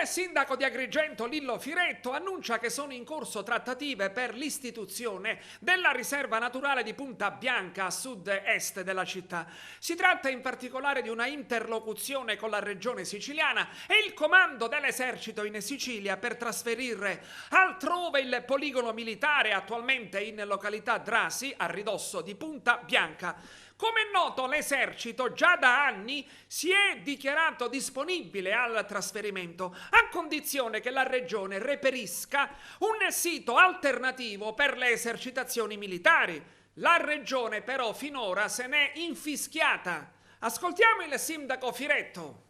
Il sindaco di Agrigento Lillo Firetto annuncia che sono in corso trattative per l'istituzione della riserva naturale di Punta Bianca a sud-est della città. Si tratta in particolare di una interlocuzione con la regione siciliana e il comando dell'esercito in Sicilia per trasferire altrove il poligono militare attualmente in località Drasi a ridosso di Punta Bianca. Come è noto, l'esercito già da anni si è dichiarato disponibile al trasferimento, a condizione che la regione reperisca un sito alternativo per le esercitazioni militari. La regione però finora se n'è infischiata. Ascoltiamo il sindaco Firetto.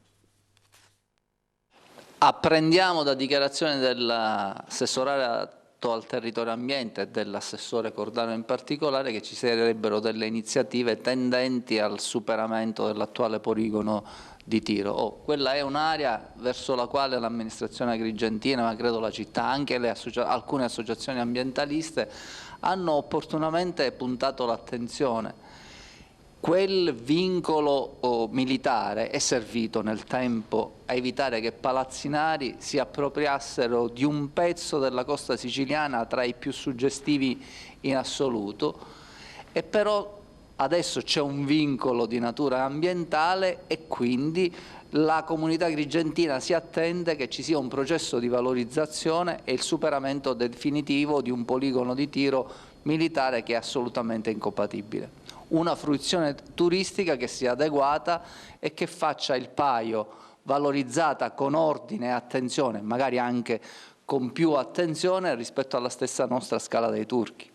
Apprendiamo da dichiarazioni dell'assessorato al territorio ambiente e dell'assessore Cordano in particolare che ci sarebbero delle iniziative tendenti al superamento dell'attuale poligono di tiro. Quella è un'area verso la quale l'amministrazione agrigentina, ma credo la città, anche alcune associazioni ambientaliste hanno opportunamente puntato l'attenzione. Quel vincolo militare è servito nel tempo a evitare che palazzinari si appropriassero di un pezzo della costa siciliana tra i più suggestivi in assoluto, e però adesso c'è un vincolo di natura ambientale e quindi la comunità agrigentina si attende che ci sia un processo di valorizzazione e il superamento definitivo di un poligono di tiro militare che è assolutamente incompatibile. Una fruizione turistica che sia adeguata e che faccia il paio, valorizzata con ordine e attenzione, magari anche con più attenzione rispetto alla stessa nostra Scala dei Turchi.